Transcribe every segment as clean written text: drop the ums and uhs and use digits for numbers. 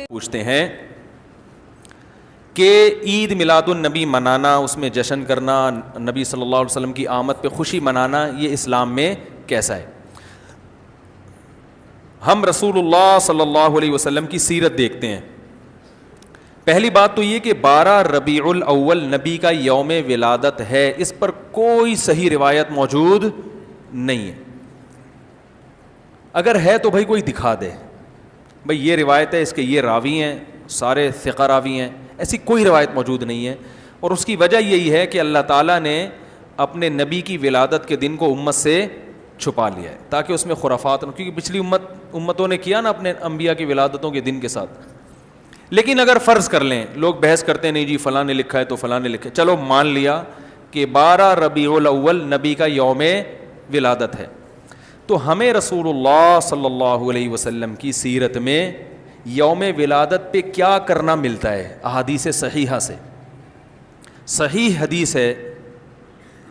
پوچھتے ہیں کہ عید میلاد النبی منانا، اس میں جشن کرنا، نبی صلی اللہ علیہ وسلم کی آمد پہ خوشی منانا، یہ اسلام میں کیسا ہے؟ ہم رسول اللہ صلی اللہ علیہ وسلم کی سیرت دیکھتے ہیں. پہلی بات تو یہ کہ 12 ربیع الاول نبی کا یوم ولادت ہے، اس پر کوئی صحیح روایت موجود نہیں ہے. اگر ہے تو بھائی کوئی دکھا دے، بھائی یہ روایت ہے، اس کے یہ راوی ہیں، سارے ثقہ راوی ہیں. ایسی کوئی روایت موجود نہیں ہے، اور اس کی وجہ یہی ہے کہ اللہ تعالیٰ نے اپنے نبی کی ولادت کے دن کو امت سے چھپا لیا ہے تاکہ اس میں خرافات نہ، کیونکہ پچھلی امتوں نے کیا نا اپنے انبیاء کی ولادتوں کے دن کے ساتھ. لیکن اگر فرض کر لیں، لوگ بحث کرتے ہیں نہیں جی فلاں نے لکھا ہے تو فلاں نے لکھا ہے، چلو مان لیا کہ 12 ربیع الاول نبی کا یوم ولادت ہے، تو ہمیں رسول اللہ صلی اللہ علیہ وسلم کی سیرت میں یوم ولادت پہ کیا کرنا ملتا ہے؟ احادیث صحیحہ سے صحیح حدیث ہے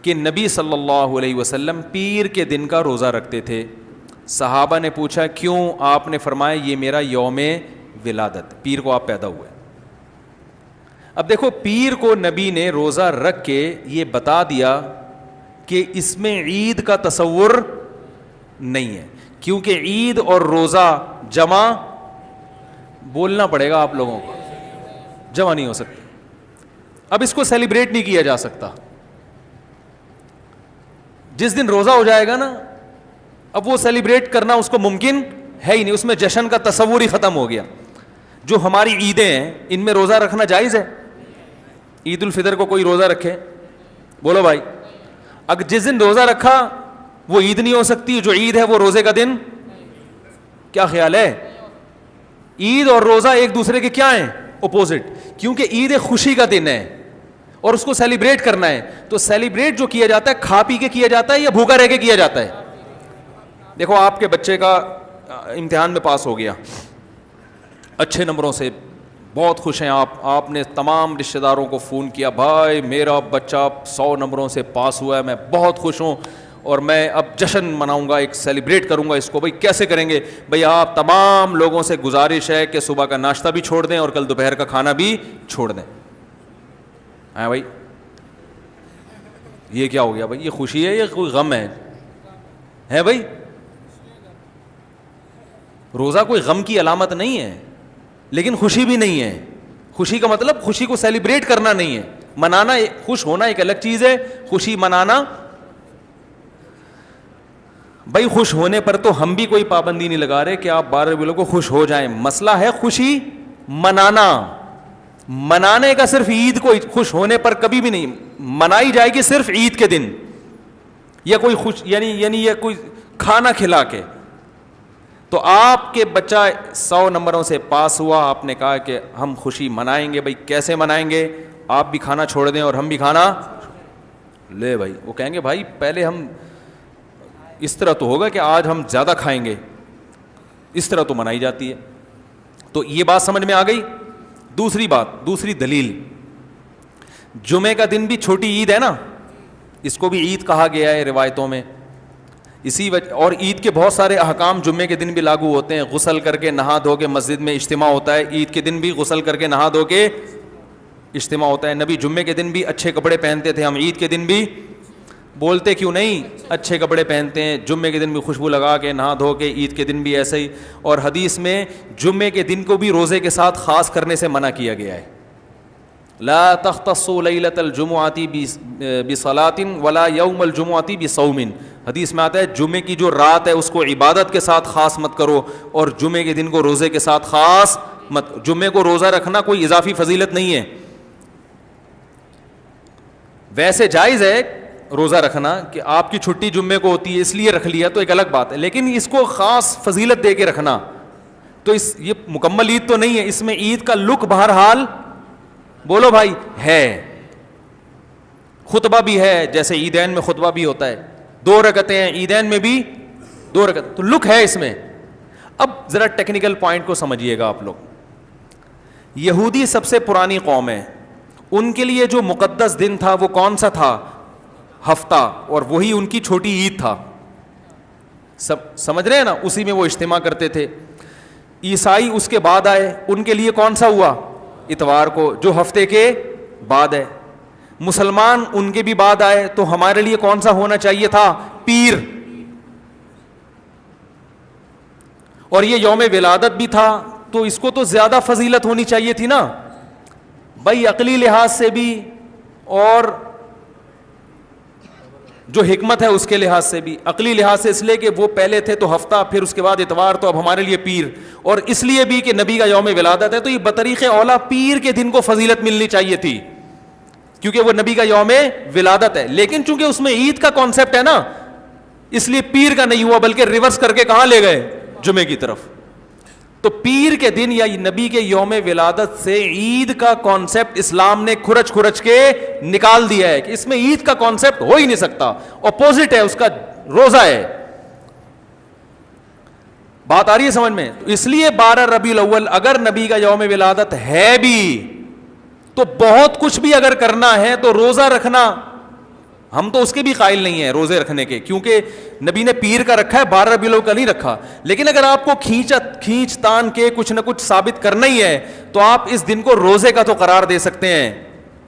کہ نبی صلی اللہ علیہ وسلم پیر کے دن کا روزہ رکھتے تھے. صحابہ نے پوچھا کیوں؟ آپ نے فرمایا یہ میرا یوم ولادت، پیر کو آپ پیدا ہوئے. اب دیکھو، پیر کو نبی نے روزہ رکھ کے یہ بتا دیا کہ اس میں عید کا تصور نہیں ہے، کیونکہ عید اور روزہ جمع بولنا پڑے گا آپ لوگوں کو، جمع نہیں ہو سکتے. اب اس کو سیلیبریٹ نہیں کیا جا سکتا. جس دن روزہ ہو جائے گا نا، اب وہ سیلیبریٹ کرنا اس کو ممکن ہے ہی نہیں، اس میں جشن کا تصور ہی ختم ہو گیا. جو ہماری عیدیں ہیں ان میں روزہ رکھنا جائز ہے؟ عید الفطر کو کوئی روزہ رکھے؟ بولو بھائی. اگر جس دن روزہ رکھا وہ عید نہیں ہو سکتی، جو عید ہے وہ روزے کا دن. کیا خیال ہے؟ عید اور روزہ ایک دوسرے کے کیا ہیں؟ اپوزٹ. کیونکہ عید ایک خوشی کا دن ہے اور اس کو سیلیبریٹ کرنا ہے، تو سیلیبریٹ جو کیا جاتا ہے کھا پی کے کیا جاتا ہے یا بھوکا رہ کے کیا جاتا ہے؟ دیکھو، آپ کے بچے کا امتحان میں پاس ہو گیا اچھے نمبروں سے، بہت خوش ہیں آپ نے تمام رشتہ داروں کو فون کیا، بھائی میرا بچہ 100 نمبروں سے پاس ہوا ہے، میں بہت خوش ہوں اور میں اب جشن مناؤں گا، ایک سیلیبریٹ کروں گا اس کو. بھائی کیسے کریں گے؟ بھائی آپ تمام لوگوں سے گزارش ہے کہ صبح کا ناشتہ بھی چھوڑ دیں اور کل دوپہر کا کھانا بھی چھوڑ دیں. ہاں بھائی، یہ کیا ہو گیا بھائی؟ یہ خوشی ہے یا کوئی غم ہے بھائی؟ روزہ کوئی غم کی علامت نہیں ہے، لیکن خوشی بھی نہیں ہے. خوشی کا مطلب خوشی کو سیلیبریٹ کرنا نہیں ہے، منانا. خوش ہونا ایک الگ چیز ہے، خوشی منانا. بھائی خوش ہونے پر تو ہم بھی کوئی پابندی نہیں لگا رہے کہ آپ 12 ربیع کو خوش ہو جائیں. مسئلہ ہے خوشی منانا. منانے کا صرف عید کو خوش ہونے پر کبھی بھی نہیں منائی جائے گی، صرف عید کے دن یا کوئی خوش یعنی یا کوئی کھانا کھلا کے. تو آپ کے بچہ 100 نمبروں سے پاس ہوا، آپ نے کہا کہ ہم خوشی منائیں گے. بھائی کیسے منائیں گے؟ آپ بھی کھانا چھوڑ دیں اور ہم بھی کھانا لے. بھائی وہ کہیں گے بھائی پہلے ہم اس طرح تو ہوگا کہ آج ہم زیادہ کھائیں گے، اس طرح تو منائی جاتی ہے. تو یہ بات سمجھ میں آ گئی. دوسری بات، دوسری دلیل، جمعے کا دن بھی چھوٹی عید ہے نا، اس کو بھی عید کہا گیا ہے روایتوں میں. اسی وجہ، اور عید کے بہت سارے احکام جمعے کے دن بھی لاگو ہوتے ہیں. غسل کر کے نہا دھو کے مسجد میں اجتماع ہوتا ہے، عید کے دن بھی غسل کر کے نہا دھو کے اجتماع ہوتا ہے. نبی جمعے کے دن بھی اچھے کپڑے پہنتے تھے، ہم عید کے دن بھی بولتے کیوں نہیں اچھے کپڑے پہنتے ہیں. جمعے کے دن بھی خوشبو لگا کے نہا دھو کے، عید کے دن بھی ایسے ہی. اور حدیث میں جمعے کے دن کو بھی روزے کے ساتھ خاص کرنے سے منع کیا گیا ہے. لا تختصوا لیلۃ الجمعۃ بصلاۃ ولا یوم الجمعۃ بصوم. حدیث میں آتا ہے جمعے کی جو رات ہے اس کو عبادت کے ساتھ خاص مت کرو اور جمعے کے دن کو روزے کے ساتھ خاص مت. جمعے کو روزہ رکھنا کوئی اضافی فضیلت نہیں ہے. ویسے جائز ہے روزہ رکھنا کہ آپ کی چھٹی جمعے کو ہوتی ہے اس لیے رکھ لیا تو ایک الگ بات ہے، لیکن اس کو خاص فضیلت دے کے رکھنا تو یہ مکمل عید تو نہیں ہے. اس میں عید کا لک بہرحال بولو بھائی ہے. خطبہ بھی ہے، جیسے عیدین میں خطبہ بھی ہوتا ہے، 2 رکعتیں ہیں، عیدین میں بھی 2 رکعت، تو لک ہے اس میں. اب ذرا ٹیکنیکل پوائنٹ کو سمجھیے گا آپ لوگ. یہودی سب سے پرانی قوم ہے، ان کے لیے جو مقدس دن تھا وہ کون سا تھا؟ ہفتہ، اور وہی ان کی چھوٹی عید تھا. سمجھ رہے ہیں نا, اسی میں وہ اجتماع کرتے تھے. عیسائی اس کے بعد آئے, ان کے لیے کون سا ہوا؟ اتوار کو, جو ہفتے کے بعد ہے. مسلمان ان کے بھی بعد آئے, تو ہمارے لیے کون سا ہونا چاہیے تھا؟ پیر. اور یہ یوم ولادت بھی تھا, تو اس کو تو زیادہ فضیلت ہونی چاہیے تھی نا بھائی, عقلی لحاظ سے بھی اور جو حکمت ہے اس کے لحاظ سے بھی. عقلی لحاظ سے اس لیے کہ وہ پہلے تھے تو ہفتہ, پھر اس کے بعد اتوار, تو اب ہمارے لیے پیر. اور اس لیے بھی کہ نبی کا یوم ولادت ہے, تو یہ بطریق اولا پیر کے دن کو فضیلت ملنی چاہیے تھی, کیونکہ وہ نبی کا یوم ولادت ہے. لیکن چونکہ اس میں عید کا کانسیپٹ ہے نا, اس لیے پیر کا نہیں ہوا, بلکہ ریورس کر کے کہاں لے گئے؟ جمعے کی طرف. تو پیر کے دن یا نبی کے یوم ولادت سے عید کا کانسیپٹ اسلام نے کھرچ کھرچ کے نکال دیا ہے کہ اس میں عید کا کانسیپٹ ہو ہی نہیں سکتا, اپوزٹ ہے اس کا, روزہ ہے. بات آ رہی ہے سمجھ میں؟ تو اس لیے 12 ربیع الاول اگر نبی کا یوم ولادت ہے بھی, تو بہت کچھ بھی اگر کرنا ہے تو روزہ رکھنا, ہم تو اس کے بھی قائل نہیں ہیں روزے رکھنے کے, کیونکہ نبی نے پیر کا رکھا ہے, 12 ربیع الاول کا نہیں رکھا. لیکن اگر آپ کو کھینچ تان کے کچھ نہ کچھ ثابت کرنا ہی ہے, تو آپ اس دن کو روزے کا تو قرار دے سکتے ہیں.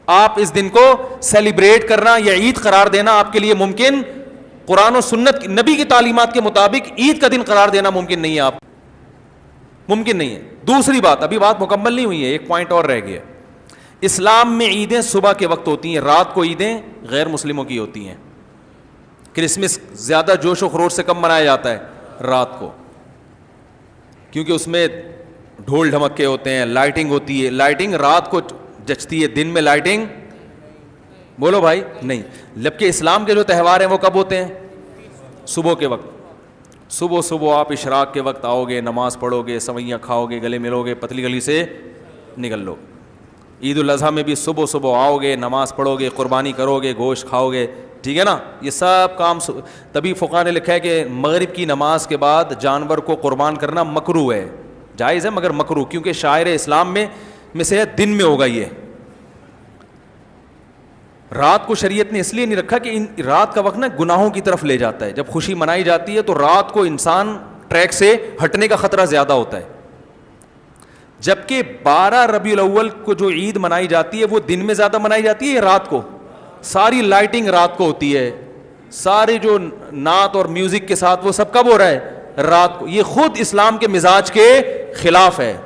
آپ اس دن کو سیلیبریٹ کرنا یا عید قرار دینا آپ کے لیے ممکن, قرآن و سنت نبی کی تعلیمات کے مطابق عید کا دن قرار دینا ممکن نہیں ہے, آپ ممکن نہیں ہے. دوسری بات, ابھی بات مکمل نہیں ہوئی ہے, ایک پوائنٹ اور رہ گیا. اسلام میں عیدیں صبح کے وقت ہوتی ہیں, رات کو عیدیں غیر مسلموں کی ہوتی ہیں. کرسمس زیادہ جوش و خروش سے کم منایا جاتا ہے رات کو, کیونکہ اس میں ڈھول ڈھمکے ہوتے ہیں, لائٹنگ ہوتی ہے. لائٹنگ رات کو جچتی ہے, دن میں لائٹنگ بولو بھائی نہیں. جبکہ اسلام کے جو تہوار ہیں وہ کب ہوتے ہیں؟ صبح کے وقت. صبح آپ اشراق کے وقت آؤ گے, نماز پڑھو گے, سوئیاں کھاؤ گے, گلے ملو گے, پتلی گلی سے نکل لو. عید الاضحیٰ میں بھی صبح آؤ گے, نماز پڑھو گے, قربانی کرو گے, گوشت کھاؤ گے, ٹھیک ہے نا. یہ سب کام تبھی فقہا نے لکھا ہے کہ مغرب کی نماز کے بعد جانور کو قربان کرنا مکروہ ہے, جائز ہے مگر مکروہ, کیونکہ شاعر اسلام میں سے ہے دن میں ہوگا. یہ رات کو شریعت نے اس لیے نہیں رکھا کہ رات کا وقت نا گناہوں کی طرف لے جاتا ہے. جب خوشی منائی جاتی ہے تو رات کو انسان ٹریک سے ہٹنے کا خطرہ زیادہ ہوتا ہے. جبکہ 12 ربیع الاول کو جو عید منائی جاتی ہے وہ دن میں زیادہ منائی جاتی ہے یا رات کو؟ ساری لائٹنگ رات کو ہوتی ہے, سارے جو نعت اور میوزک کے ساتھ وہ سب کب ہو رہا ہے؟ رات کو. یہ خود اسلام کے مزاج کے خلاف ہے.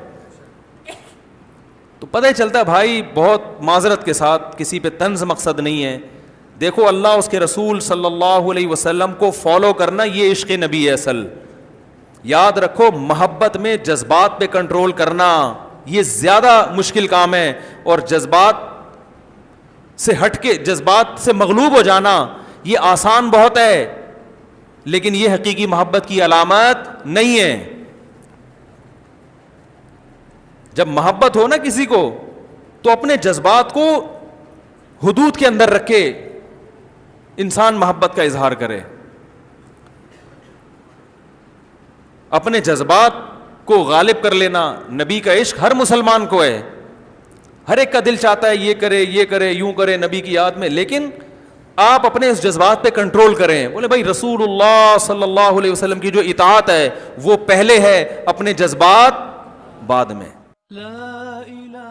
تو پتہ ہی چلتا ہے بھائی, بہت معذرت کے ساتھ, کسی پہ طنز مقصد نہیں ہے. دیکھو اللہ اس کے رسول صلی اللہ علیہ وسلم کو فالو کرنا یہ عشق نبی ہے اصل. یاد رکھو, محبت میں جذبات پہ کنٹرول کرنا یہ زیادہ مشکل کام ہے, اور جذبات سے ہٹ کے, جذبات سے مغلوب ہو جانا یہ آسان بہت ہے, لیکن یہ حقیقی محبت کی علامت نہیں ہے. جب محبت ہو نا کسی کو, تو اپنے جذبات کو حدود کے اندر رکھ کے انسان محبت کا اظہار کرے. اپنے جذبات کو غالب کر لینا. نبی کا عشق ہر مسلمان کو ہے, ہر ایک کا دل چاہتا ہے یہ کرے یوں کرے نبی کی یاد میں, لیکن آپ اپنے اس جذبات پہ کنٹرول کریں. بولے بھائی رسول اللہ صلی اللہ علیہ وسلم کی جو اطاعت ہے وہ پہلے ہے, اپنے جذبات بعد میں. لا الہ